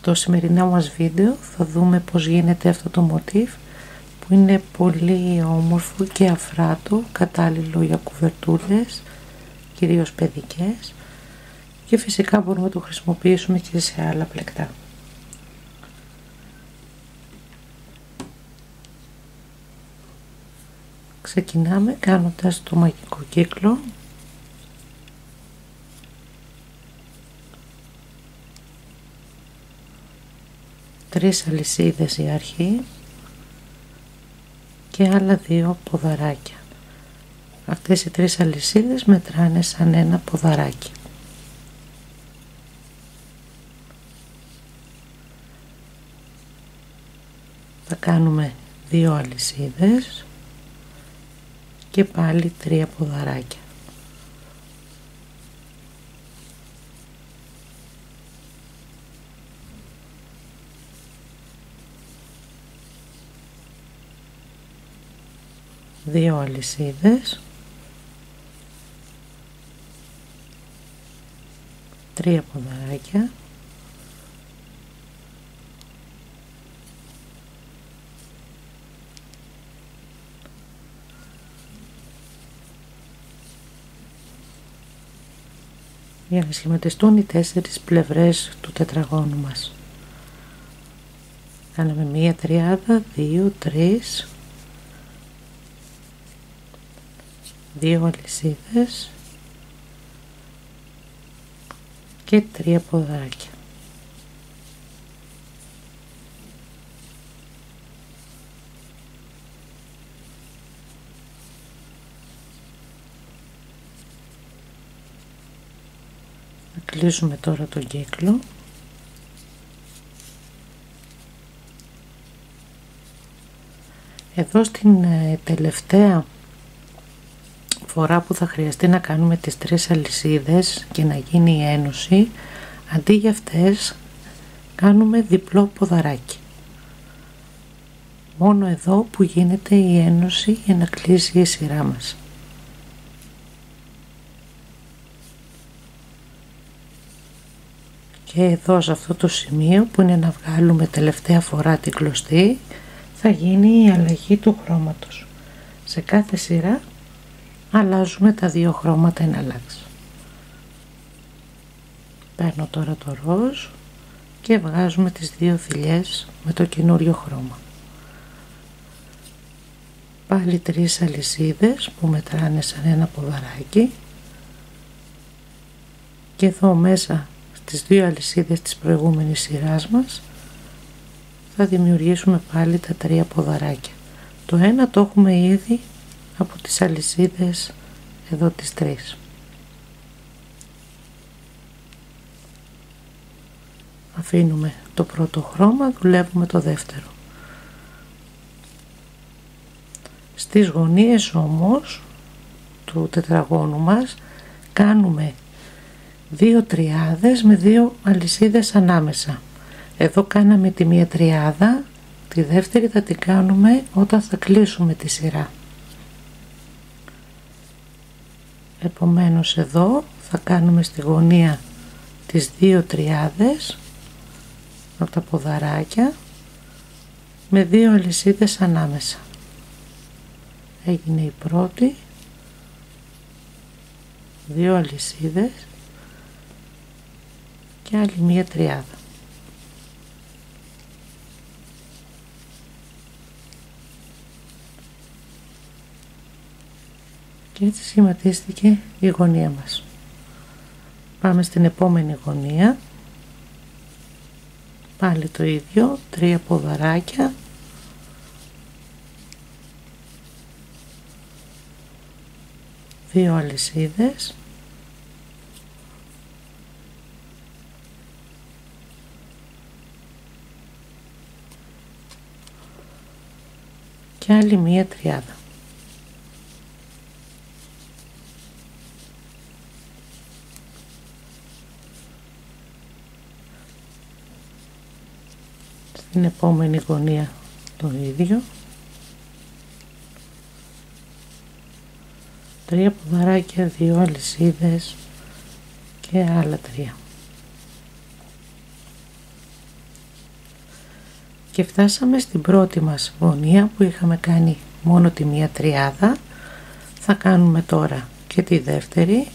Στο σημερινό μας βίντεο θα δούμε πώς γίνεται αυτό το μοτίβ που είναι πολύ όμορφο και αφράτο, κατάλληλο για κουβερτούλες, κυρίως παιδικές, και φυσικά μπορούμε να το χρησιμοποιήσουμε και σε άλλα πλεκτά. Ξεκινάμε κάνοντας το μαγικό κύκλο. Τρεις αλυσίδες η αρχή και άλλα 2 ποδαράκια. Αυτές οι 3 αλυσίδες μετράνε σαν ένα ποδαράκι. Θα κάνουμε 2 αλυσίδες και πάλι 3 ποδαράκια. Δύο αλυσίδες, 3 ποδαράκια, για να σχηματιστούν οι 4 πλευρές του τετραγώνου μας. Κάναμε μία τριάδα, 2, 3, 2 αλυσίδες και 3 ποδαράκια. Θα κλείσουμε τώρα τον κύκλο. Εδώ στην τελευταία φορά που θα χρειαστεί να κάνουμε τις 3 αλυσίδες και να γίνει η ένωση, αντί για αυτές κάνουμε διπλό ποδαράκι. Μόνο εδώ που γίνεται η ένωση για να κλείσει η σειρά μας. Και εδώ σε αυτό το σημείο που είναι να βγάλουμε τελευταία φορά την κλωστή, θα γίνει η αλλαγή του χρώματος. Σε κάθε σειρά αλλάζουμε τα 2 χρώματα εναλλάξ. Παίρνω τώρα το ροζ και βγάζουμε τις 2 θηλιές με το καινούριο χρώμα. Πάλι 3 αλυσίδες που μετράνε σαν ένα ποδαράκι και εδώ μέσα στις 2 αλυσίδες της προηγούμενης σειράς μας θα δημιουργήσουμε πάλι τα 3 ποδαράκια. Το ένα το έχουμε ήδη από τις αλυσίδες εδώ τις 3. Αφήνουμε το πρώτο χρώμα, δουλεύουμε το δεύτερο. Στις γωνίες όμως του τετραγώνου μας κάνουμε 2 τριάδες με 2 αλυσίδες ανάμεσα. Εδώ κάναμε τη μία τριάδα, τη δεύτερη θα την κάνουμε όταν θα κλείσουμε τη σειρά. Επομένως εδώ θα κάνουμε στη γωνία τις 2 τριάδες από τα ποδαράκια με 2 αλυσίδες ανάμεσα. Έγινε η πρώτη, 2 αλυσίδες και άλλη μία τριάδα. Και έτσι σχηματίστηκε η γωνία μας. Πάμε στην επόμενη γωνία. Πάλι το ίδιο, 3 ποδαράκια, δύο αλυσίδες και άλλη μία τριάδα. Στην επόμενη γωνία το ίδιο, 3 ποδαράκια, 2 αλυσίδες και άλλα 3. Και φτάσαμε στην πρώτη μας γωνία που είχαμε κάνει μόνο τη μία τριάδα. Θα κάνουμε τώρα και τη δεύτερη.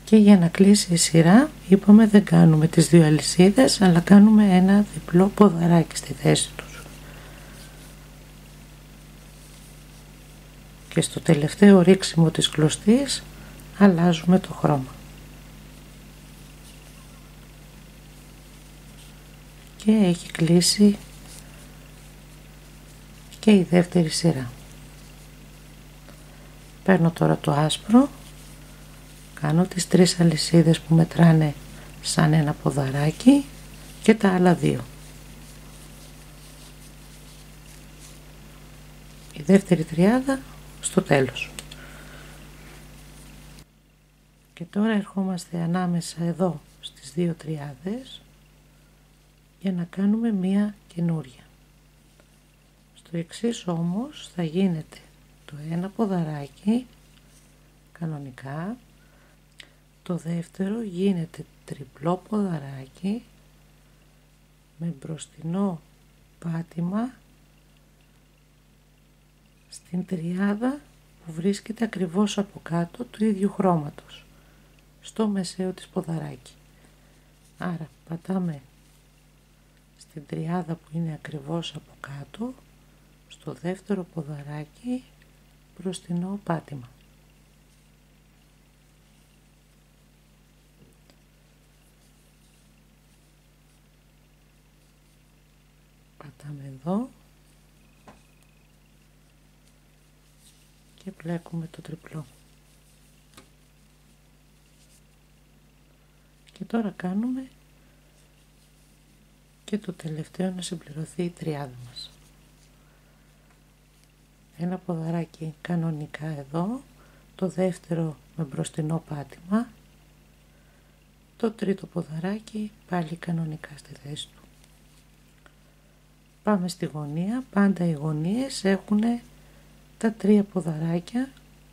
Και για να κλείσει η σειρά είπαμε δεν κάνουμε τις δύο αλυσίδες, αλλά κάνουμε ένα διπλό ποδαράκι στη θέση τους. Και στο τελευταίο ρίξιμο της κλωστής αλλάζουμε το χρώμα. Και έχει κλείσει και η δεύτερη σειρά. Παίρνω τώρα το άσπρο, κάνω τις 3 αλυσίδες που μετράνε σαν ένα ποδαράκι και τα άλλα 2. Η δεύτερη τριάδα στο τέλος. Και τώρα ερχόμαστε ανάμεσα εδώ στις 2 τριάδες για να κάνουμε μία καινούρια. Στο εξής όμως θα γίνεται το ένα ποδαράκι κανονικά, το δεύτερο γίνεται τριπλό ποδαράκι με μπροστινό πάτημα στην τριάδα που βρίσκεται ακριβώς από κάτω του ίδιου χρώματος, στο μεσαίο της ποδαράκι. Άρα πατάμε στην τριάδα που είναι ακριβώς από κάτω, στο δεύτερο ποδαράκι μπροστινό πάτημα. Πατάμε εδώ και πλέκουμε το τριπλό. Και τώρα κάνουμε και το τελευταίο να συμπληρωθεί η τριάδα μας. Ένα ποδαράκι κανονικά εδώ, το δεύτερο με μπροστινό πάτημα, το τρίτο ποδαράκι πάλι κανονικά στη θέση του. Πάμε στη γωνία, πάντα οι γωνίες έχουν τα 3 ποδαράκια,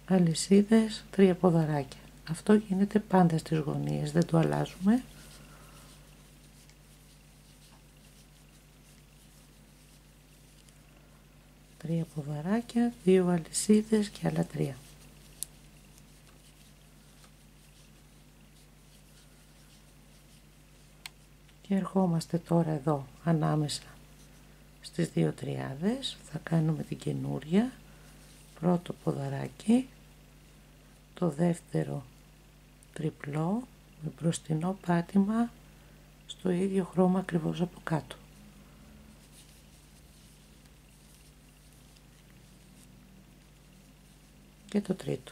αλυσίδες 3 ποδαράκια. Αυτό γίνεται πάντα στις γωνίες, δεν το αλλάζουμε. Τρία ποδαράκια, 2 αλυσίδες και άλλα 3. Και ερχόμαστε τώρα εδώ ανάμεσα στις 2 τριάδες, θα κάνουμε την καινούρια, πρώτο ποδαράκι, το δεύτερο τριπλό με μπροστινό πάτημα στο ίδιο χρώμα ακριβώς από κάτω. Και το τρίτο.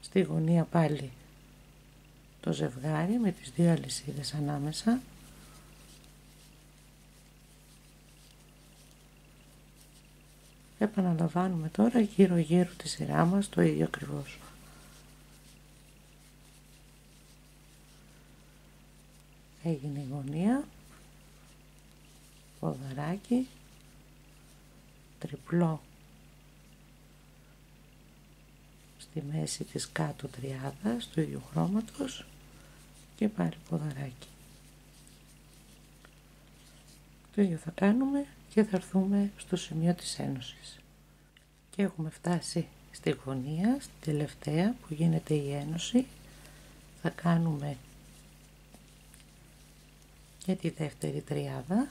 Στη γωνία πάλι το ζευγάρι με τις 2 αλυσίδες ανάμεσα. Επαναλαμβάνουμε τώρα γύρω γύρω τη σειρά μας το ίδιο ακριβώς. Έγινε η γωνία, ποδαράκι, τριπλό στη μέση της κάτω τριάδας του ίδιου χρώματος και πάλι ποδαράκι. Το ίδιο θα κάνουμε και θα έρθουμε στο σημείο της ένωσης. Και έχουμε φτάσει στη γωνία, στην τελευταία που γίνεται η ένωση. Θα κάνουμε και τη δεύτερη τριάδα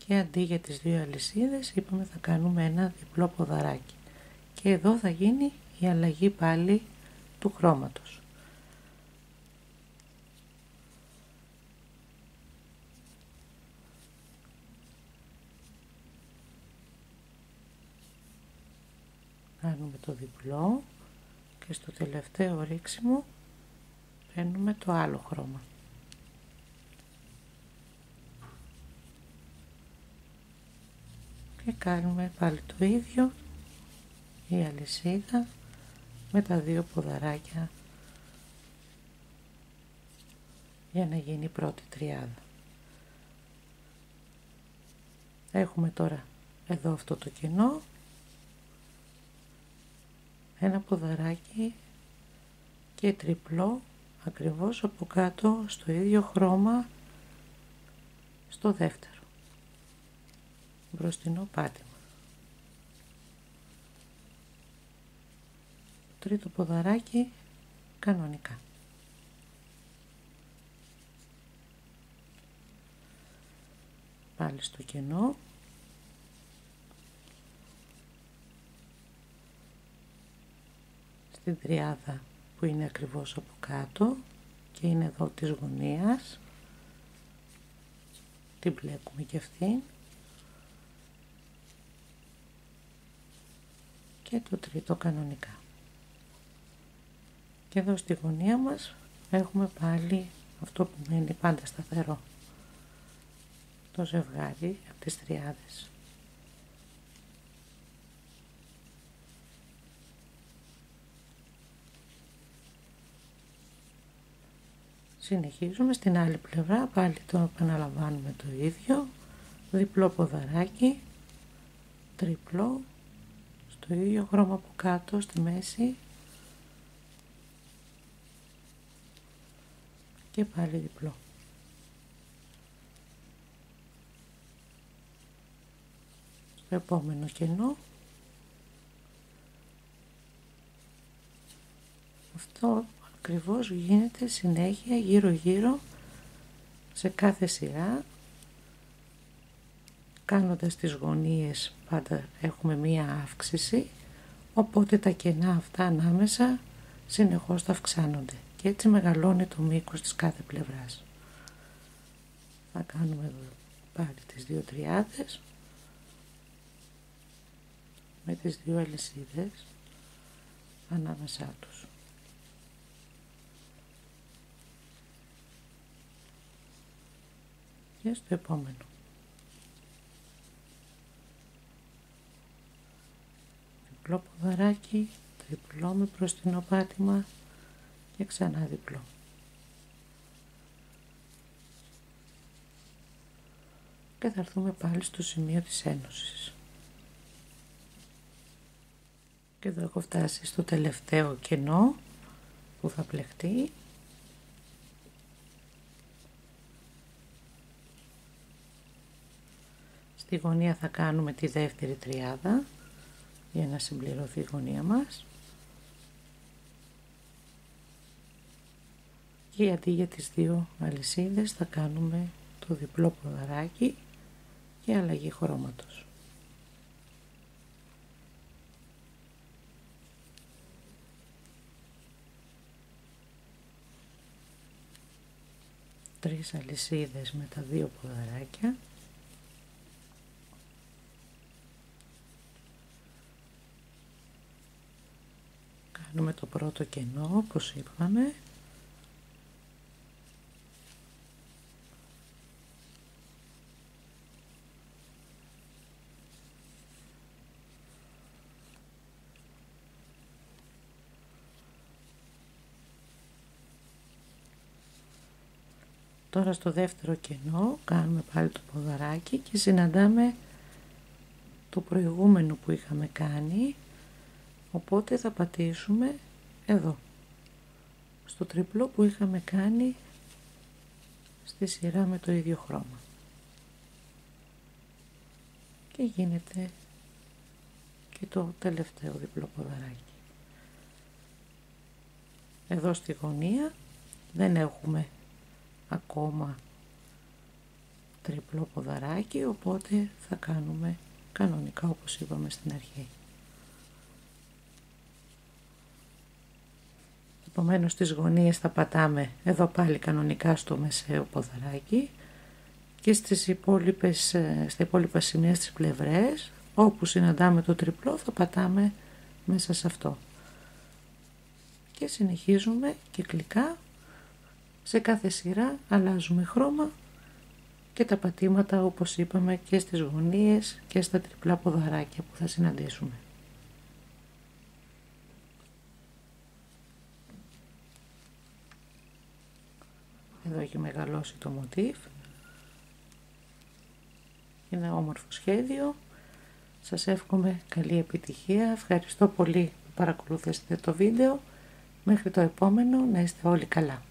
και αντί για τις 2 αλυσίδες είπαμε θα κάνουμε ένα διπλό ποδαράκι. Και εδώ θα γίνει η αλλαγή πάλι του χρώματος. Κάνουμε το διπλό και στο τελευταίο ρίξιμο παίρνουμε το άλλο χρώμα. Και κάνουμε πάλι το ίδιο, η αλυσίδα με τα 2 ποδαράκια για να γίνει η πρώτη τριάδα. Έχουμε τώρα εδώ αυτό το κενό, ένα ποδαράκι και τριπλό ακριβώς από κάτω στο ίδιο χρώμα στο δεύτερο μπροστινό πάτημα. Τρίτο ποδαράκι κανονικά. Πάλι στο κενό, στην τριάδα που είναι ακριβώς από κάτω και είναι εδώ της γωνίας, την μπλέκουμε και αυτή, και το τρίτο κανονικά. Και εδώ στη γωνία μας έχουμε πάλι αυτό που μένει πάντα σταθερό, το ζευγάρι από τις τριάδες. Συνεχίζουμε στην άλλη πλευρά, πάλι το επαναλαμβάνουμε το ίδιο, διπλό ποδαράκι, τριπλό, στο ίδιο χρώμα από κάτω στη μέση και πάλι διπλό. Στο επόμενο κενό αυτό ακριβώς γίνεται συνέχεια γύρω γύρω σε κάθε σειρά, κάνοντας τις γωνίες πάντα έχουμε μία αύξηση, οπότε τα κενά αυτά ανάμεσα συνεχώς θα αυξάνονται και έτσι μεγαλώνει το μήκος της κάθε πλευράς. Θα κάνουμε εδώ πάλι τις δύο τριάδες με τις δύο αλυσίδες ανάμεσά τους. Και στο επόμενο. Διπλό ποδαράκι, τριπλό με μπροστινό πάτημα και ξανά διπλό. Και θα έρθουμε πάλι στο σημείο της ένωσης. Και εδώ έχω φτάσει στο τελευταίο κενό που θα πλεχτεί. Στη γωνία θα κάνουμε τη δεύτερη τριάδα για να συμπληρωθεί η γωνία μας. Και αντί για τις δύο αλυσίδες θα κάνουμε το διπλό ποδαράκι και αλλαγή χρώματος. Τρεις αλυσίδες με τα δύο ποδαράκια. Κάνουμε το πρώτο κενό όπως είπαμε. Τώρα στο δεύτερο κενό κάνουμε πάλι το ποδαράκι και συναντάμε το προηγούμενο που είχαμε κάνει, οπότε θα πατήσουμε εδώ στο τριπλό που είχαμε κάνει στη σειρά με το ίδιο χρώμα και γίνεται και το τελευταίο διπλό ποδαράκι. Εδώ στη γωνία δεν έχουμε ακόμα τριπλό ποδαράκι, οπότε θα κάνουμε κανονικά όπως είπαμε στην αρχή. Επομένως στις γωνίες θα πατάμε εδώ πάλι κανονικά στο μεσαίο ποδαράκι και στα υπόλοιπα σημεία στις πλευρές όπου συναντάμε το τριπλό θα πατάμε μέσα σε αυτό και συνεχίζουμε κυκλικά. Σε κάθε σειρά αλλάζουμε χρώμα και τα πατήματα όπως είπαμε και στις γωνίες και στα τριπλά ποδαράκια που θα συναντήσουμε. Εδώ έχει μεγαλώσει το μοτίβ. Είναι όμορφο σχέδιο. Σας εύχομαι καλή επιτυχία. Ευχαριστώ πολύ που παρακολουθήσατε το βίντεο. Μέχρι το επόμενο, να είστε όλοι καλά.